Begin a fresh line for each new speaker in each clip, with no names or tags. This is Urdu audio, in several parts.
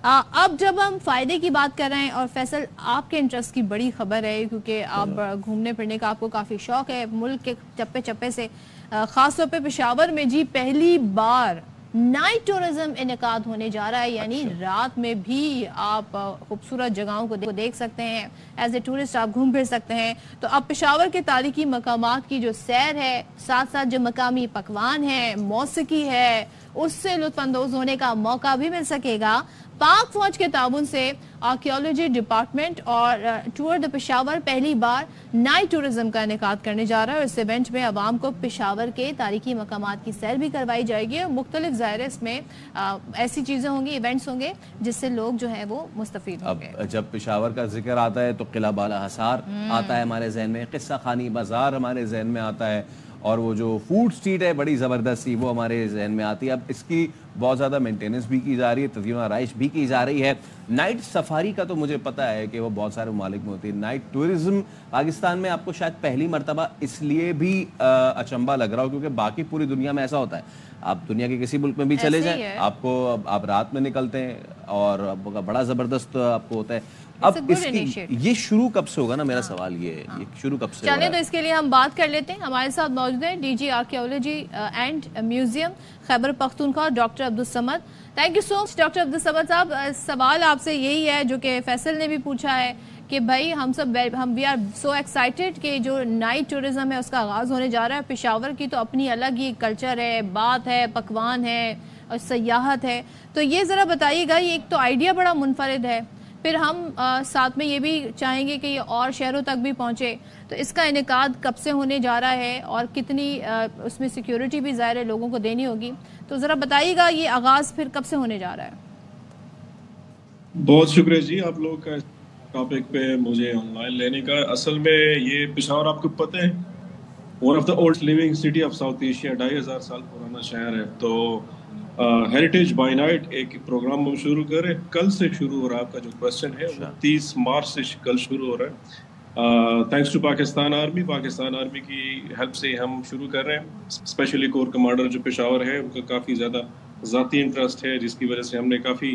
اب جب ہم فائدے کی بات کر رہے ہیں اور فیصل آپ کے انٹرسٹ کی بڑی خبر ہے کیونکہ آپ گھومنے پھرنے کا آپ کو کافی شوق ہے ملک کے چپے چپے سے، خاص طور پہ پشاور میں جی پہلی بار نائٹ ٹورزم انعقاد ہونے جا رہا ہے، یعنی رات میں بھی آپ خوبصورت جگہوں کو دیکھ سکتے ہیں، ایز اے ٹورسٹ آپ گھوم پھر سکتے ہیں۔ تو اب پشاور کے تاریخی مقامات کی جو سیر ہے، ساتھ ساتھ جو مقامی پکوان ہیں، موسیقی ہے، اس سے لطف اندوز ہونے کا موقع بھی مل سکے گا۔ پاک فوج کے تعاون سے آرکیالوجی ڈپارٹمنٹ اور ٹور دی پشاور پہلی بار نائٹ ٹورزم کا انعقاد کرنے جا رہا ہے، اور اس ایونٹ میں عوام کو پشاور کے تاریخی مقامات کی سیر بھی کروائی جائے گی، اور مختلف ظاہر اس میں ایسی چیزیں ہوں گی، ایونٹس ہوں گے جس سے لوگ جو ہیں وہ مستفید ہوں گے۔
اب جب پشاور کا ذکر آتا ہے تو قلعہ بالا حصار آتا ہے ہمارے ذہن میں، قصہ خانی بازار ہمارے ذہن میں آتا ہے، اور وہ جو فوڈ سٹریٹ ہے بڑی زبردست سی وہ ہمارے ذہن میں آتی ہے۔ اب اس کی بہت زیادہ مینٹیننس بھی کی جا رہی ہے، تزئین و آرائش بھی کی جا رہی ہے۔ نائٹ سفاری کا تو مجھے پتا ہے کہ وہ بہت سارے ممالک میں ہوتی ہے، نائٹ ٹورزم پاکستان میں آپ کو شاید پہلی مرتبہ اس لیے بھی اچنبھا لگ رہا ہو کیونکہ باقی پوری دنیا میں ایسا ہوتا ہے، آپ دنیا کے کسی ملک میں بھی چلے جائیں، آپ رات میں نکلتے ہیں اور بڑا زبردست آپ کو ہوتا ہے۔ اب اس کی یہ شروع کب سے ہوگا نا، میرا سوال یہ ہے یہ شروع کب سے ہوگا؟
چلیں تو اس کے لیے ہم بات کر لیتے ہیں، ہمارے ساتھ موجود ہیں DG archaeology and museum Khyber Pakhtunkhwa doctor Abdul Samad. Thank you so much doctor Abdul Samad صاحب۔ سوال آپ سے یہی ہے جو کہ فیصل نے بھی پوچھا ہے کہ بھائی ہم وی آر سو ایکسائٹیڈ کہ جو نائٹ ٹورزم ہے اس کا آغاز ہونے جا رہا ہے۔ پشاور کی تو اپنی الگ ہی کلچر ہے، بات ہے، پکوان ہے اور سیاحت ہے، تو یہ ذرا بتائیے گا، یہ ایک تو آئیڈیا بڑا منفرد ہے، پھر ہم ساتھ میں یہ بھی چاہیں گے کہ یہ اور شہروں تک بھی پہنچے، تو اس کا انعقاد کب سے ہونے جا رہا ہے اور کتنی اس میں سیکیورٹی بھی ظاہر ہے لوگوں کو دینی ہوگی، تو ذرا بتائیے گا یہ آغاز پھر کب سے ہونے جا رہا ہے؟
بہت شکریہ جی آپ لوگوں کا ٹاپک پہ مجھے آن لائن لینے کا۔ اصل میں یہ پشاور آپ کو پتہ ہے one of the old living city of South Asia, 2500 سال پرانا شہر ہے، تو ہیریٹیج بائی نائٹ ایک پروگرام ہم شروع کر رہے ہیں، کل سے شروع ہو رہا ہے۔ آپ کا جو کوشچن ہے وہ 30 مارچ سے کل شروع ہو رہا ہے، تھینکس ٹو پاکستان آرمی کی ہیلپ سے ہم شروع کر رہے ہیں۔ اسپیشلی کور کمانڈر جو پشاور ہے ان کا کافی زیادہ ذاتی انٹرسٹ ہے، جس کی وجہ سے ہم نے کافی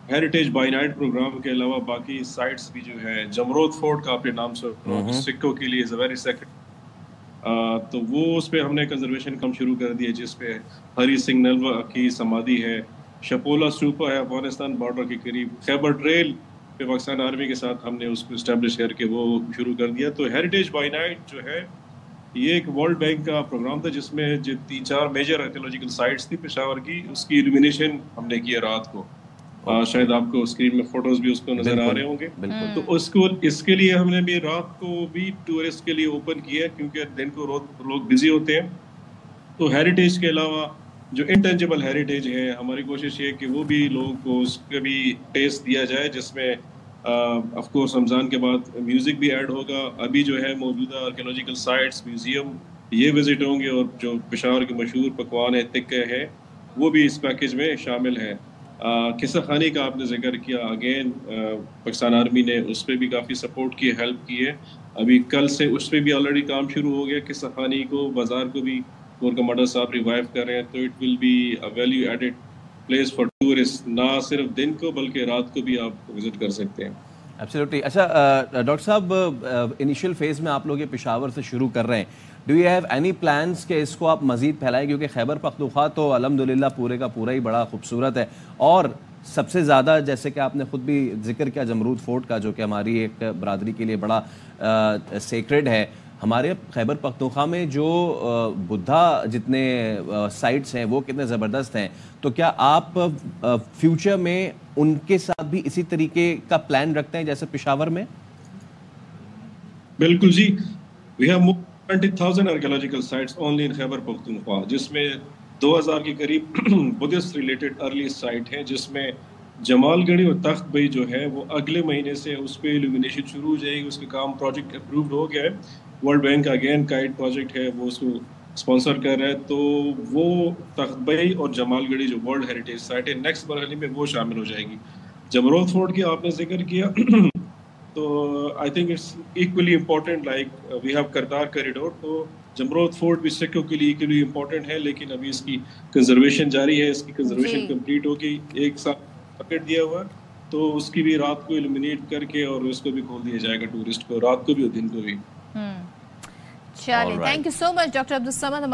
ہیریٹیج بائی نائٹ پروگرام کے علاوہ باقی سائٹس بھی جو ہے، جمرود فورٹ کا آپ نے نام سنا، سکھوں کے لیے ویری سیکرڈ، تو وہ اس پہ ہم نے کنزرویشن کم شروع کر دیا، جس پہ ہری سنگھ نلوا کی سمادھی ہے، شپولا سٹوپا ہے افغانستان بارڈر کے قریب، خیبر ٹریل پہ پاکستان آرمی کے ساتھ ہم نے اس کو اسٹیبلش کر کے وہ شروع کر دیا۔ تو ہیریٹیج بائی نائٹ جو ہے یہ ایک ورلڈ بینک کا پروگرام تھا، جس میں جو 3-4 میجر آرکیولوجیکل سائٹس تھی پشاور کی، اس کی ایلومینیشن ہم نے کیا رات کو، شاید آپ کو اسکرین میں فوٹوز بھی اس کو نظر آ رہے ہوں گے۔ تو اس کے لیے ہم نے بھی رات کو بھی ٹورسٹ کے لیے اوپن کیا، کیونکہ دن کو لوگ بزی ہوتے ہیں۔ تو ہیریٹیج کے علاوہ جو انٹینجبل ہیریٹیج ہے، ہماری کوشش یہ ہے کہ وہ بھی لوگوں کو اس کا بھی ٹیسٹ دیا جائے، جس میں آف کورس رمضان کے بعد میوزک بھی ایڈ ہوگا۔ ابھی جو ہے موجودہ آرکیولوجیکل سائٹس، میوزیم یہ وزٹ ہوں گے، اور جو پشاور کے مشہور پکوان ہے، تکے ہے، وہ بھی اس پیکیج میں شامل ہے۔ قصہ خانی کا آپ نے ذکر کیا، اگین پاکستان آرمی نے اس پہ بھی کافی سپورٹ کی، ہیلپ کی ہے۔ ابھی کل سے اس پہ بھی آلریڈی کام شروع ہو گیا، قصہ خانی کو، بازار کو بھی کور کمانڈر صاحب ریوائیو کر رہے ہیں، تو it will be a value added place for tourist, نہ صرف دن کو بلکہ رات کو بھی آپ وزٹ کر سکتے ہیں۔
ایبسلیوٹلی۔ اچھا ڈاکٹر صاحب، انیشیل فیز میں آپ لوگ یہ پشاور سے شروع کر رہے ہیں، do you have any plans کہ اس کو آپ مزید پھیلائیں؟ کیونکہ خیبر پختونخوا تو الحمدللہ پورے کا پورا ہی بڑا خوبصورت ہے، اور سب سے زیادہ جیسے کہ آپ نے خود بھی ذکر کیا جمرود فورٹ کا، جو کہ ہماری ایک برادری کے لیے بڑا سیکرڈ ہے۔ ہمارے خیبر پختونخوا میں جو بدھا جتنے سائٹس ہیں وہ کتنے زبردست ہیں، تو کیا آپ فیوچر میں ان کے ساتھ بھی اسی طریقے کا پلان رکھتے ہیں جیسے پشاور میں؟
بالکل جی، we have more than 20,000 archaeological sites only in Khyber Pakhtunkhwa, جس میں 2000 کے قریب بدھسٹ ریلیٹڈ ارلی سائٹ ہیں، جس میں جمال گڑھی اور تخت بئی جو ہے وہ اگلے مہینے سے اس پہ ایلومینیشن شروع ہو جائے گی۔ اس کا کام پروجیکٹ اپرووڈ ہو گیا ہے، ورلڈ بینک کا اگین گائیڈ پروجیکٹ ہے، وہ اس کو اسپانسر کر رہا ہے۔ تو وہ تخت بئی اور جمال گڑھی جو ورلڈ ہیریٹیج سائٹ ہے، نیکسٹ مرحلے میں وہ شامل ہو جائے گی۔ جمرود فورٹ کی آپ نے ذکر کیا، تو I think it's equally important, like we have Kartar corridor, تو جمرود فورٹ بھی سکھوں کے لیے ایکولی امپورٹنٹ ہے، لیکن ابھی اس کی کنزرویشن جاری ہے، اس کی کنزرویشن کمپلیٹ ہوگی، 1 سال پکڑ دیا ہوا، تو اس کی بھی رات کو illuminate کر کے اور اس کو بھی کھول دیا جائے گا ٹورسٹ کو، رات کو بھی اور دن کو بھی.
چلیے، thank you so much doctor Abdul Samad.